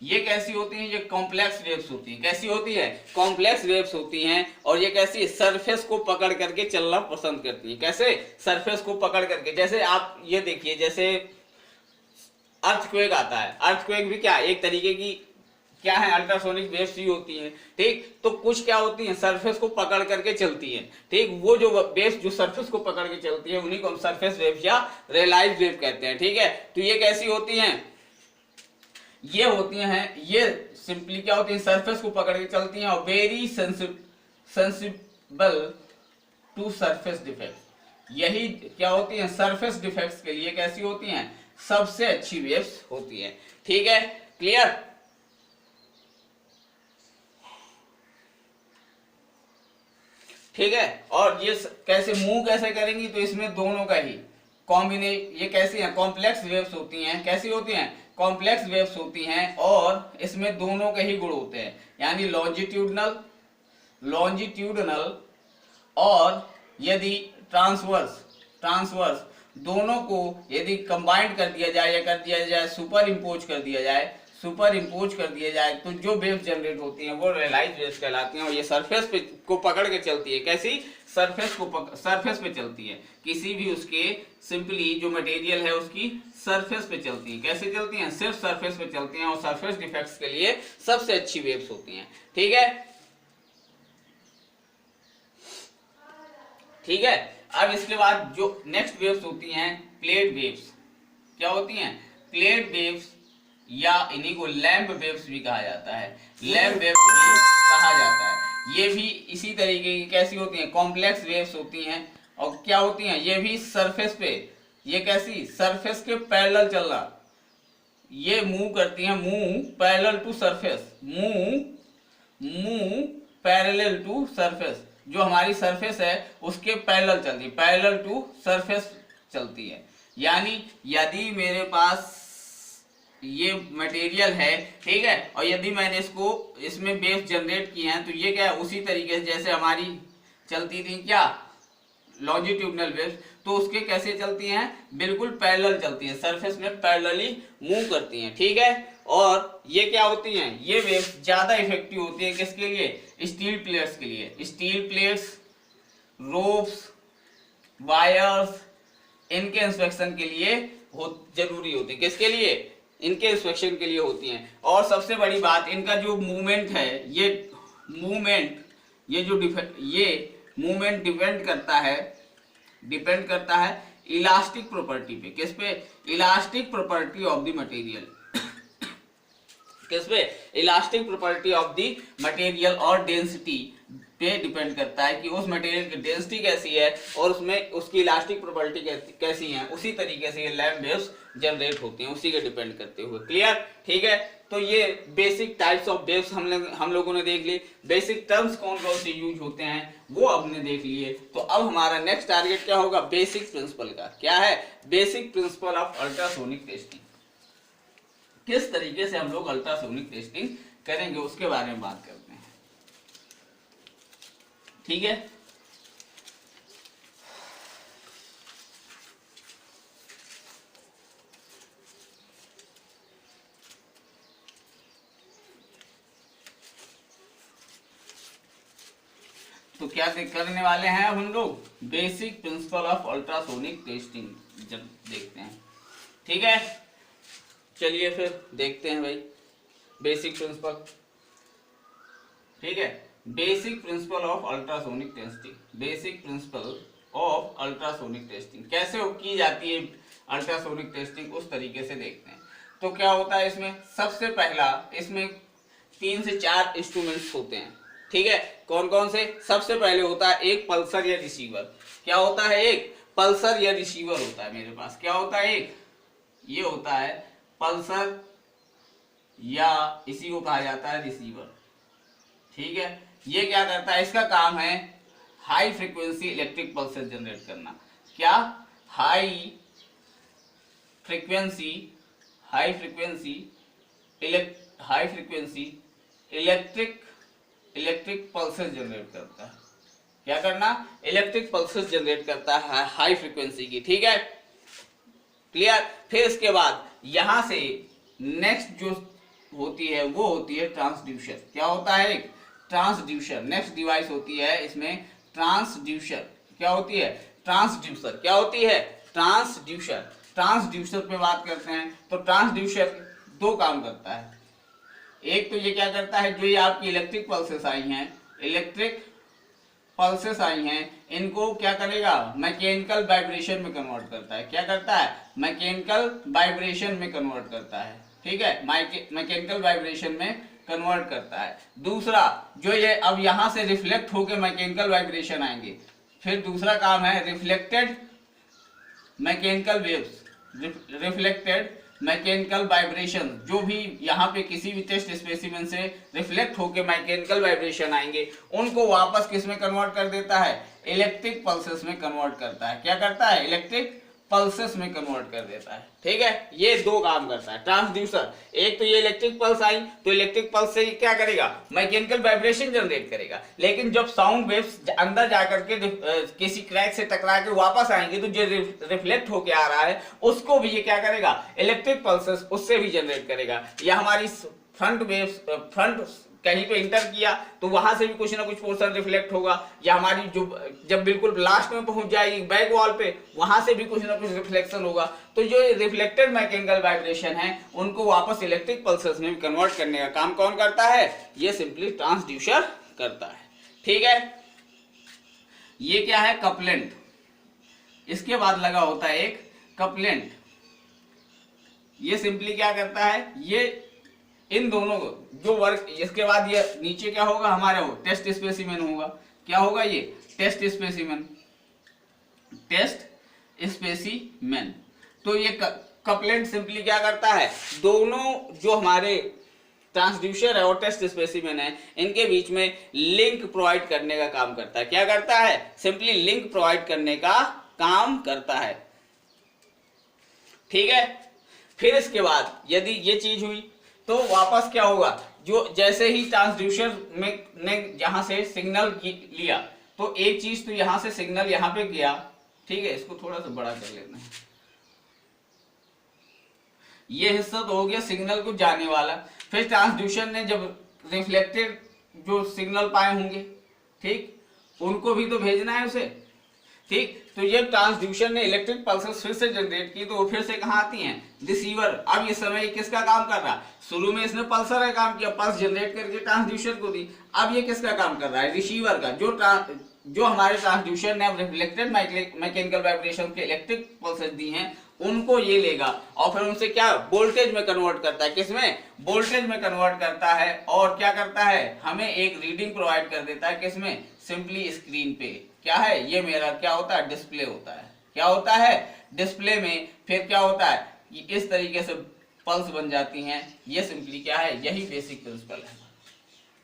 ये कैसी होती हैं, ये कॉम्प्लेक्स वेव्स होती हैं। कैसी होती है, कॉम्प्लेक्स वेव्स होती हैं। और ये कैसी, सरफेस को पकड़ करके चलना पसंद करती हैं। कैसे, सरफेस को पकड़ करके, जैसे आप ये देखिए, जैसे अर्थक्वेक आता है, अर्थक्वेक भी क्या, एक तरीके की क्या है, अल्ट्रासोनिक वेव्स ही होती हैं। ठीक, तो कुछ क्या होती हैं, सरफेस को पकड़ करके चलती हैं। ठीक, वो जो वेव्स जो सरफेस को पकड़ के चलती है उन्हीं को हम सरफेस वेव्स या रियलाइज वेव कहते हैं। ठीक है, तो ये कैसी होती हैं, ये होती हैं, ये सिंपली क्या होती हैं, सरफेस को पकड़ के चलती हैं और very sensible to surface defect. यही क्या होती हैं, सरफेस डिफेक्ट्स के लिए कैसी होती हैं, सबसे अच्छी वेव्स होती हैं। ठीक है, क्लियर। ठीक है, और ये कैसे मूव कैसे करेंगी, तो इसमें दोनों का ही ये कैसी हैं, कॉम्प्लेक्स वेव्स होती हैं। कैसी होती हैं, कॉम्प्लेक्स वेव्स होती हैं, और इसमें दोनों के ही गुण होते हैं, यानी लॉन्जिट्यूडनल और यदि ट्रांसवर्स दोनों को यदि कंबाइंड कर दिया जाए या कर दिया जाए, सुपर इम्पोज कर दिया जाए, तो जो वेव्स जनरेट होती हैं वो रियलाइज वेव्स कहलाती हैं। और ये सरफेस पे को पकड़ के चलती है। कैसी, सरफेस पे चलती है, किसी भी उसके सिंपली जो मटेरियल है उसकी सरफेस पे चलती है। कैसे चलती हैं, सिर्फ सरफेस पे चलती हैं, और सरफेस डिफेक्ट्स के लिए सबसे अच्छी वेव्स होती हैं। ठीक है, अब इसके बाद जो नेक्स्ट वेव्स होती हैं, प्लेट वेव्स। क्या होती हैं, प्लेट वेव्स, या इन्हीं को लैंप वेव्स भी कहा जाता है। लैंप वेव्स भी कहा जाता है। ये भी इसी तरीके की कैसी होती हैं, कॉम्प्लेक्स वेव्स होती हैं। और क्या होती हैं, ये भी सरफेस पे, ये कैसी, सरफेस के पैरेलल चलना, ये मूव करती हैं, move parallel to surface, move parallel to surface, जो हमारी सरफेस है उसके पैरेलल चलती है, पैरेलल टू सरफेस चलती है। यानी यदि मेरे पास ये मटेरियल है, ठीक है, और यदि मैंने इसमें वेव्स जनरेट की हैं, तो ये क्या है, उसी तरीके से जैसे हमारी चलती थी क्या, लॉन्जिट्यूडनल वेव्स, तो उसके कैसे चलती हैं, बिल्कुल पैरेलल चलती हैं, सरफेस में पैरेलली मूव करती हैं, ठीक है। और ये क्या होती हैं, ये वेव्स ज्यादा इफेक्टिव होती है किसके लिए, स्टील प्लेट्स के लिए। स्टील प्लेट्स, रोप्स, वायर्स, इनके इंस्पेक्शन के लिए जरूरी होती है, किसके लिए, इनके इंस्पेक्शन के लिए होती हैं। और सबसे बड़ी बात, इनका जो मूवमेंट है, ये मूवमेंट डिपेंड करता है इलास्टिक प्रॉपर्टी पे, किस पे, elastic property of the material, किस पे, elastic property of the material और डेंसिटी पे डिपेंड करता है कि उस मटेरियल की डेंसिटी कैसी है और उसमें उसकी इलास्टिक प्रॉपर्टी कैसी है, उसी तरीके से ये लैम्प वेव्स जनरेट होती हैं, उसी के डिपेंड करते हुए। क्लियर, ठीक है। तो ये बेसिक टाइप्स ऑफ वेव्स हम लोगों ने देख ली, बेसिक टर्म्स कौन कौन से यूज होते हैं वो हमने देख लिए। तो अब हमारा नेक्स्ट टारगेट क्या होगा, बेसिक प्रिंसिपल का। क्या है, basic principle of ultrasonic testing, किस तरीके से हम लोग अल्ट्रासोनिक टेस्टिंग करेंगे उसके बारे में बात करते हैं, ठीक है। तो क्या करने वाले हैं अब हम लोग, basic principle of ultrasonic testing जब देखते हैं, ठीक है। चलिए फिर देखते हैं भाई बेसिक प्रिंसिपल, ठीक है। Basic principle of ultrasonic testing, basic principle of ultrasonic testing कैसे की जाती है अल्ट्रासोनिक टेस्टिंग, उस तरीके से देखते हैं। तो क्या होता है इसमें, सबसे पहला इसमें 3 से 4 इंस्ट्रूमेंट्स होते हैं, ठीक है। कौन कौन से, सबसे पहले होता है एक पल्सर या रिसीवर। क्या होता है, एक पल्सर या रिसीवर होता है मेरे पास। क्या होता है, एक ये होता है पल्सर या इसी को कहा जाता है रिसीवर, ठीक है। ये क्या करता है, इसका काम है high frequency electric pulses generate करना। क्या, high frequency electric pulses generate करता है। क्या करना, इलेक्ट्रिक पल्सेस जनरेट करता है हाई फ्रीक्वेंसी की, ठीक है, क्लियर। फिर इसके बाद यहां से नेक्स्ट जो होती है वो होती है ट्रांसड्यूसर। क्या होता है, एक ट्रांसड्यूसर, नेक्स्ट डिवाइस होती है इसमें ट्रांसड्यूसर। क्या होती है, ट्रांसड्यूसर। क्या होती है, ट्रांसड्यूसर। ट्रांसड्यूसर पे बात करते हैं तो ट्रांसड्यूसर 2 काम करता है। एक तो ये क्या करता है, जो ये आपकी इलेक्ट्रिक पल्सेस आई हैं, इनको क्या करेगा, मैकेनिकल वाइब्रेशन में कन्वर्ट करता है। क्या करता है, मैकेनिकल वाइब्रेशन में कन्वर्ट करता है, ठीक है, मैकेनिकल वाइब्रेशन में कन्वर्ट करता है। दूसरा, जो ये अब यहां से रिफ्लेक्ट होकर मैकेनिकल वाइब्रेशन आएंगे, फिर दूसरा काम है reflected mechanical waves, reflected mechanical vibration, जो भी यहाँ पे किसी भी टेस्ट स्पेसिमेन से रिफ्लेक्ट होकर मैकेनिकल वाइब्रेशन आएंगे, उनको वापस किस में कन्वर्ट कर देता है, इलेक्ट्रिक पल्सेस में कन्वर्ट करता है। क्या करता है, इलेक्ट्रिक पल्सेस में कन्वर्ट कर देता है, ठीक है। ये 2 काम करता है ट्रांसड्यूसर। एक तो ये इलेक्ट्रिक पल्स आई तो इलेक्ट्रिक पल्स से क्या करेगा, मैकेनिकल वाइब्रेशन जनरेट करेगा। लेकिन जब साउंड वेव्स अंदर जाकर के किसी क्रैक से टकरा के वापस आएंगे तो जो रिफ्लेक्ट होके आ रहा है उसको भी ये क्या करेगा, इलेक्ट्रिक पल्सेस उससे भी जनरेट करेगा। या हमारी फ्रंट कहीं पे इंटर किया तो वहां से भी कुछ ना कुछ पोर्शन रिफ्लेक्ट होगा, या हमारी जो जब बिल्कुल लास्ट में पहुंच जाएगी बैक वॉल पे, वहां से भी कुछ ना कुछ रिफ्लेक्शन होगा। तो जो रिफ्लेक्टेड मैकेनिकल वाइब्रेशन है उनको वापस इलेक्ट्रिक पल्सेस में कन्वर्ट करने का काम कौन करता है, ये सिंपली ट्रांसड्यूसर करता है, ठीक है। ये क्या है, कपलेंट। इसके बाद लगा होता है एक कपलेंट। ये सिंपली क्या करता है, ये इन दोनों को जो वर्क, इसके बाद ये नीचे क्या होगा हमारे, वो टेस्ट स्पेसिमेन होगा। क्या होगा, ये टेस्ट स्पेसिमेन। तो ये कपलेंट सिंपली क्या करता है, दोनों जो हमारे ट्रांसड्यूसर है और टेस्ट स्पेसिमेन है, इनके बीच में लिंक प्रोवाइड करने का काम करता है। क्या करता है, सिंपली लिंक प्रोवाइड करने का काम करता है, ठीक है। फिर इसके बाद यदि ये चीज हुई तो वापस क्या होगा, जो जैसे ही ट्रांसड्यूसर में ने जहां से सिग्नल लिया तो एक चीज तो यहां से सिग्नल यहां पे गया, ठीक है, इसको थोड़ा सा बड़ा कर लेना है। ये हिस्सा तो हो गया सिग्नल को जाने वाला। फिर ट्रांसड्यूसर ने जब रिफ्लेक्टेड जो सिग्नल पाए होंगे, ठीक, उनको भी तो भेजना है उसे, ठीक। तो ये ट्रांसड्यूसर ने इलेक्ट्रिक पल्सेस फिर से जनरेट की, तो वो फिर से कहाँ आती हैं, रिसीवर। अब इस समय किसका काम कर रहा है, शुरू में इसने पल्सर का काम किया, पल्स जनरेट करके ट्रांसड्यूसर को दी। अब ये किसका काम कर रहा है, रिसीवर का। जो हमारे ट्रांसड्यूसर ने रिफ्लेक्टेड मैकेनिकल वाइब्रेशन के इलेक्ट्रिक पल्सेस दी हैं, उनको ये लेगा और फिर उनसे क्या वोल्टेज में कन्वर्ट करता है, किसमें, वोल्टेज में कन्वर्ट करता है। और क्या करता है, हमें एक रीडिंग प्रोवाइड कर देता है, किसमें, सिंपली स्क्रीन पे। क्या है, ये मेरा क्या होता है, डिस्प्ले होता है। क्या होता है, डिस्प्ले में फिर क्या होता है कि इस तरीके से पल्स बन जाती हैं। ये सिंपली क्या है, यही बेसिक प्रिंसिपल है,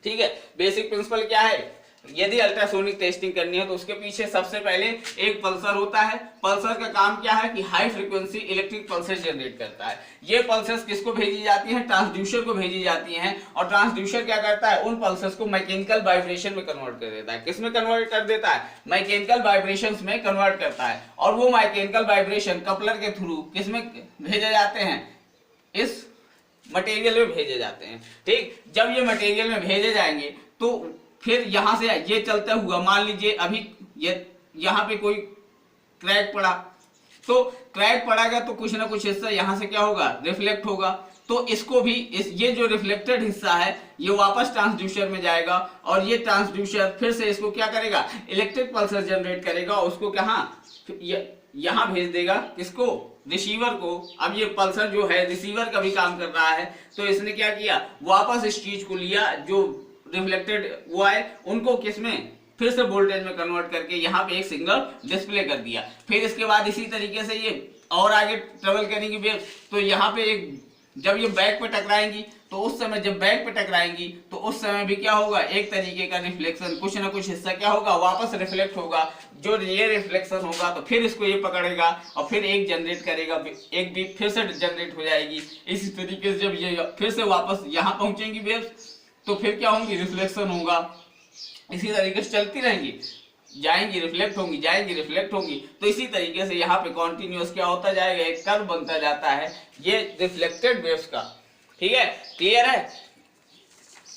ठीक है। बेसिक प्रिंसिपल क्या है, यदि अल्ट्रासोनिक टेस्टिंग करनी है तो उसके पीछे सबसे पहले एक पल्सर होता है। पल्सर का काम क्या है कि high frequency electric pulses generate करता है। ये पल्सेस किसको भेजी जाती हैं, ट्रांसड्यूसर को भेजी जाती हैं। और ट्रांसड्यूसर क्या करता है, उन पल्सेस को मैकेनिकल वाइब्रेशन में कन्वर्ट कर देता है। किसमें कन्वर्ट कर देता है, मैकेनिकल वाइब्रेशंस में कन्वर्ट करता है। और वो मैकेनिकल वाइब्रेशन कपलर के थ्रू किसमें भेजे जाते हैं, इस मटेरियल में भेजे जाते हैं, ठीक। जब ये मटेरियल में भेजे जाएंगे तो फिर यहां से ये चलता हुआ, मान लीजिए अभी ये यहां पे कोई क्रैक पड़ा, तो क्रैक पड़ेगा तो कुछ ना कुछ हिस्सा यहां से क्या होगा, रिफ्लेक्ट होगा। तो इसको भी ये जो रिफ्लेक्टेड हिस्सा है ये वापस ट्रांसड्यूसर में जाएगा और ये ट्रांसड्यूसर फिर से इसको क्या करेगा, इलेक्ट्रिक पल्सेस जनरेट करेगा, उसको कहां, यहां भेज देगा, किसको, रिसीवर को। अब ये पल्सर जो है रिसीवर का भी काम कर रहा है, तो इसने क्या किया, वापस इस चीज को लिया जो रिफ्लेक्टेड हुआ है, उनको किसमें, फिर से वोल्टेज में कन्वर्ट करके यहाँ पे एक सिग्नल डिस्प्ले कर दिया। फिर इसके बाद इसी तरीके से ये और आगे ट्रेवल करेंगी वेव, तो यहाँ पे एक जब ये बैक पे टकराएंगी तो उस समय जब बैक पे टकराएंगी तो उस समय भी क्या होगा, एक तरीके का रिफ्लेक्शन, कुछ ना कुछ हिस्सा क्या होगा, वापस रिफ्लेक्ट होगा। जो ये रिफ्लेक्शन होगा तो फिर इसको ये पकड़ेगा और फिर एक जनरेट करेगा, एक भी फिर से जनरेट हो जाएगी। इसी तरीके से जब ये फिर से वापस यहाँ पहुंचेंगी वेव्स तो फिर क्या होंगी, रिफ्लेक्शन होगा। इसी तरीके से चलती रहेंगी, जाएंगी रिफ्लेक्ट होंगी, जाएंगी रिफ्लेक्ट होंगी। तो इसी तरीके से यहाँ पे कॉन्टिन्यूअस क्या होता जाएगा, एक कर्व बनता जाता है ये रिफ्लेक्टेड वेव्स का, ठीक है। क्लियर है,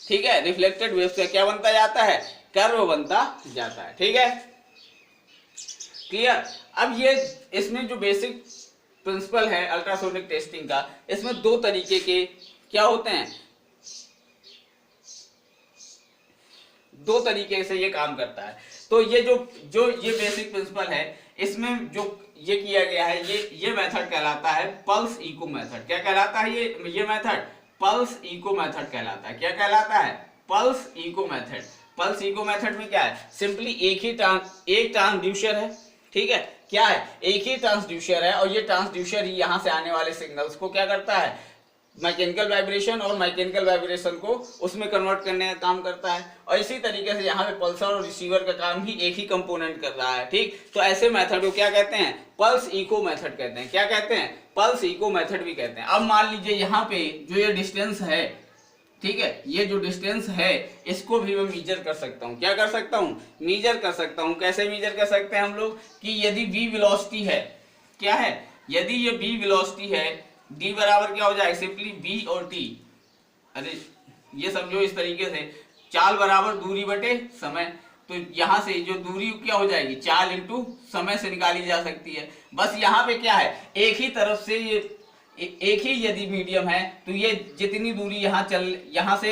ठीक है। रिफ्लेक्टेड वेव्स का क्या बनता जाता है, कर्व बनता जाता है, ठीक है, क्लियर। अब ये इसमें जो बेसिक प्रिंसिपल है अल्ट्रासोनिक टेस्टिंग का, इसमें दो तरीके के क्या होते हैं, दो तरीके से ये काम करता है। तो ये जो ये बेसिक प्रिंसिपल है, इसमें जो ये किया गया है, ये मेथड कहलाता है पल्स इको मेथड। क्या कहलाता है ये मेथड, पल्स इको मेथड कहलाता है। क्या कहलाता है, pulse eco method. Pulse eco method में क्या है, सिंपली एक ट्रांसड्यूसर है, ठीक है, क्या है, एक ही ट्रांसड्यूसर है और ये ट्रांसड्यूसर ही यहाँ से आने वाले सिग्नल्स को क्या करता है, मैकेनिकल वाइब्रेशन और मैकेनिकल वाइब्रेशन को उसमें कन्वर्ट करने का काम करता है। और इसी तरीके से यहाँ पे पल्सर और रिसीवर का काम भी एक ही कंपोनेंट कर रहा है, ठीक। तो ऐसे मेथड को क्या कहते हैं, पल्स इको मेथड कहते हैं। क्या कहते हैं, पल्स इको मेथड भी कहते हैं। अब मान लीजिए यहाँ पे जो ये डिस्टेंस है, ठीक है, ये जो डिस्टेंस है इसको भी मैं मीजर कर सकता हूँ। क्या कर सकता हूँ, मीजर कर सकता हूँ। कैसे मीजर कर सकते हैं हम लोग, कि यदि v वेलोसिटी है, क्या है, यदि ये v वेलोसिटी है, d बराबर क्या हो जाएगा, सिंपली v और t, अरे ये समझो इस तरीके से, चाल बराबर दूरी बटे समय। तो यहाँ से जो दूरी क्या हो जाएगी, चाल इंटू समय से निकाली जा सकती है। बस यहाँ पे क्या है, एक ही तरफ से ये एक ही यदि मीडियम है तो ये जितनी दूरी यहाँ से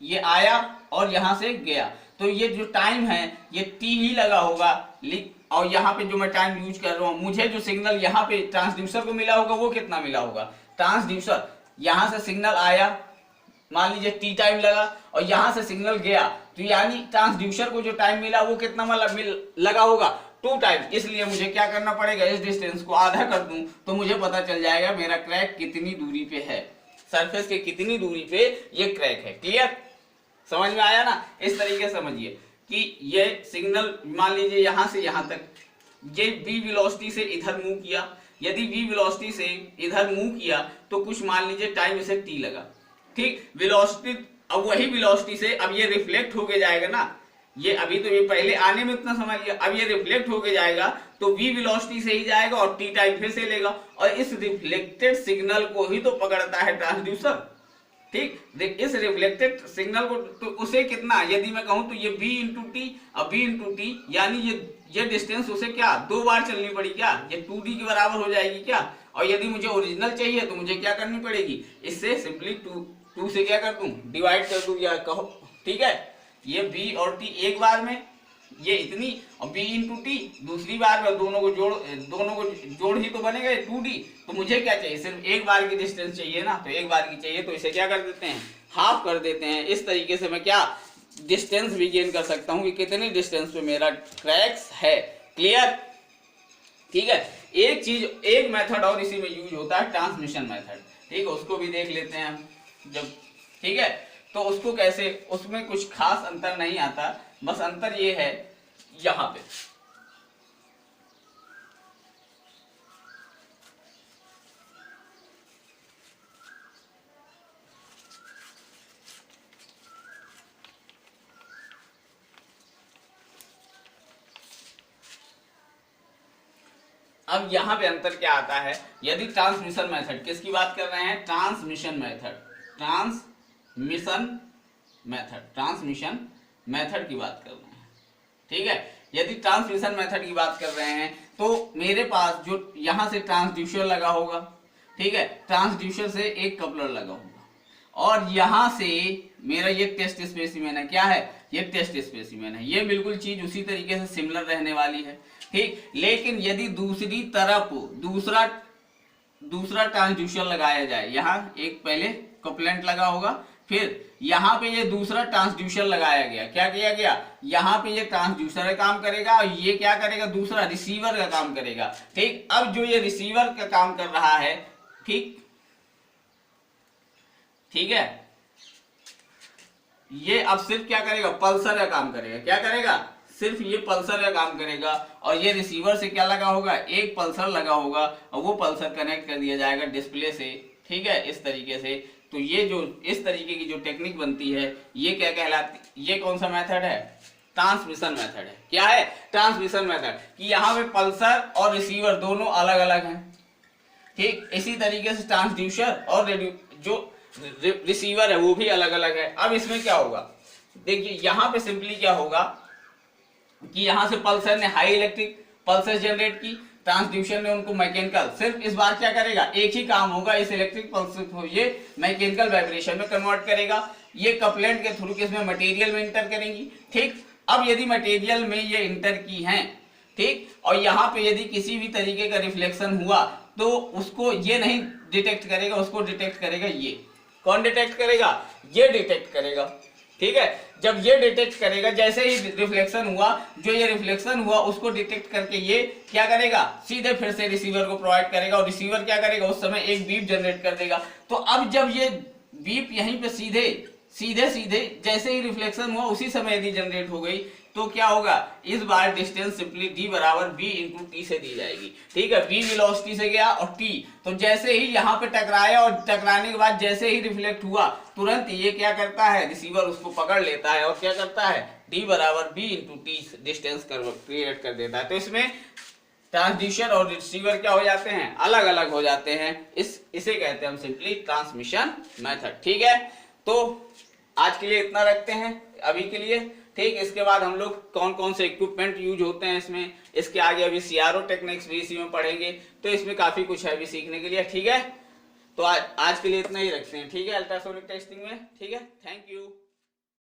ये आया और यहाँ से गया, तो ये जो टाइम है ये t ही लगा होगा। और यहाँ पे जो मैं टाइम यूज कर रहा हूँ, मुझे जो सिग्नल यहाँ पे ट्रांसड्यूसर को मिला होगा वो कितना मिला होगा, ट्रांसड्यूसर यहाँ से सिग्नल आया, मान लीजिए t टाइम लगा, और यहाँ से सिग्नल गया, तो यानी ट्रांसड्यूसर को जो टाइम मिला वो कितना लगा होगा, 2 टाइम। इसलिए मुझे क्या करना पड़ेगा, इस डिस्टेंस को आधा कर दूं तो मुझे पता चल जाएगा मेरा क्रैक कितनी दूरी पे है, सरफेस के कितनी दूरी पे ये क्रैक है। क्लियर, समझ में आया ना। इस तरीके से समझिए कि ये सिग्नल मान लीजिए यहाँ से यहाँ तक ये v वेलोसिटी से इधर मूव किया, यदि v वेलोसिटी से इधर मूव किया तो कुछ मान लीजिए टाइम इसे t लगा, ठीक। वेलोसिटी, अब वही वेलोसिटी से अब ये रिफ्लेक्ट होके जाएगा ना, ये अभी तो ये पहले आने में उतना समय लिया, अब ये रिफ्लेक्ट होके जाएगा तो v वेलोसिटी से ही जाएगा और t टाइम फिर से लेगा, और इस रिफ्लेक्टेड सिग्नल को ही तो पकड़ता है ट्रांसड्यूसर। ठीक, इस रिफ्लेक्टेड सिग्नल को तो उसे कितना, यदि मैं कहूं तो ये b इंटू टी, अब b इंटू टी यानी ये डिस्टेंस उसे क्या 2 बार चलनी पड़ी क्या, ये 2d के बराबर हो जाएगी क्या। और यदि मुझे ओरिजिनल चाहिए तो मुझे क्या करनी पड़ेगी, इससे सिंपली 2 से क्या कर दूं, डिवाइड कर दूं या कहो। ठीक है, ये b और t एक बार में ये इतनी, और b इंटू टी दूसरी बार में, दोनों को जोड़ ही तो बनेगा 2d। तो मुझे क्या चाहिए, सिर्फ एक बार की डिस्टेंस चाहिए ना, तो एक बार की चाहिए तो इसे क्या कर देते हैं, हाफ कर देते हैं। इस तरीके से मैं क्या डिस्टेंस भी गेन कर सकता हूँ कि कितनी डिस्टेंस पे मेरा ट्रैक्स है। क्लियर, ठीक है। एक चीज, एक मेथड और इसी में यूज होता है, ट्रांसमिशन मेथड। ठीक है, उसको भी देख लेते हैं हम जब, ठीक है। तो उसको कैसे, उसमें कुछ खास अंतर नहीं आता, बस अंतर ये है यहां पे, अब यहाँ पे अंतर क्या आता है, यदि ट्रांसमिशन मेथड, किसकी बात कर रहे हैं, ट्रांसमिशन मेथड की बात कर रहे हैं। ठीक है, यदि ट्रांसमिशन मेथड की बात कर रहे हैं तो मेरे पास जो यहाँ से ट्रांसड्यूसर लगा होगा, ठीक है, ट्रांसड्यूसर से एक कपलर लगा होगा, और यहाँ से मेरा ये टेस्ट स्पेसिमेन है, क्या है, ये टेस्ट स्पेसिमेन है। ये बिल्कुल चीज उसी तरीके से सिमिलर रहने वाली है। ठीक, लेकिन यदि दूसरी तरफ दूसरा ट्रांसड्यूसर लगाया जाए, यहाँ एक पहले कपलेंट लगा होगा, फिर यहाँ पे ये दूसरा ट्रांसड्यूसर लगाया गया, क्या किया गया, यहाँ पे ये ट्रांसड्यूसर का काम करेगा और ये क्या करेगा, दूसरा रिसीवर का काम करेगा। ठीक, अब जो ये रिसीवर का काम कर रहा है, ठीक है, ये अब सिर्फ क्या करेगा, पल्सर का काम करेगा। क्या करेगा, सिर्फ ये पल्सर का काम करेगा, और ये रिसीवर से क्या लगा होगा, एक पल्सर लगा होगा, और वो पल्सर कनेक्ट कर दिया जाएगा डिस्प्ले से। ठीक है, इस तरीके से। तो ये जो इस तरीके की जो टेक्निक बनती है, ये क्या कहलाती, ये कौन सा मेथड है, ट्रांसमिशन मेथड है। क्या है, ट्रांसमिशन मेथड, कि यहाँ पे पल्सर और रिसीवर दोनों अलग अलग हैं। ठीक, इसी तरीके से ट्रांसड्यूसर और जो रिसीवर है वो भी अलग अलग है। अब इसमें क्या होगा, देखिए यहाँ पे सिंपली क्या होगा कि यहाँ से पल्सर ने हाई इलेक्ट्रिक पल्सेस जनरेट की, ट्रांसड्यूसर ने उनको मैकेनिकल, सिर्फ इस बार क्या करेगा, एक ही काम होगा, इस इलेक्ट्रिक पल्सेस को ये मैकेनिकल वाइब्रेशन में कन्वर्ट करेगा। ये कपलेंट के थ्रू किसमें, मटेरियल में इंटर करेंगी। ठीक, अब यदि मटेरियल में ये इंटर की हैं, ठीक, और यहाँ पे यदि किसी भी तरीके का रिफ्लेक्शन हुआ तो उसको ये नहीं डिटेक्ट करेगा, उसको डिटेक्ट करेगा ये। कौन डिटेक्ट करेगा, ये डिटेक्ट करेगा। ठीक है, जब ये डिटेक्ट करेगा, जैसे ही रिफ्लेक्शन हुआ, जो ये रिफ्लेक्शन हुआ उसको डिटेक्ट करके ये क्या करेगा, सीधे फिर से रिसीवर को प्रोवाइड करेगा, और रिसीवर क्या करेगा, उस समय एक बीप जनरेट कर देगा। तो अब जब ये बीप यहीं पे सीधे जैसे ही रिफ्लेक्शन हुआ उसी समय यदि जनरेट हो गई, तो क्या होगा, इस बार डिस्टेंस सिंपली d बराबर b इंटू टी से दी जाएगी। ठीक है, v वेलोसिटी से गया और t, तो जैसे ही यहाँ पे टकराया और टकराने के बाद जैसे ही रिफ्लेक्ट हुआ, तुरंत ये क्या करता है, रिसीवर उसको पकड़ लेता है और क्या करता है, d बराबर b into T distance create कर देता है। तो इसमें ट्रांसड्यूसर और रिसीवर क्या हो जाते हैं, अलग अलग हो जाते हैं। इसे कहते हैं हम सिंपली ट्रांसमिशन मेथड। ठीक है, तो आज के लिए इतना रखते हैं अभी के लिए। ठीक, इसके बाद हम लोग कौन कौन से इक्विपमेंट यूज होते हैं इसमें, इसके आगे अभी सीआरओ टेक्निक्स भी इसी में पढ़ेंगे, तो इसमें काफी कुछ है अभी सीखने के लिए। ठीक है, तो आज के लिए इतना ही रखते हैं। ठीक है, अल्ट्रासोनिक टेस्टिंग में। ठीक है, थैंक यू।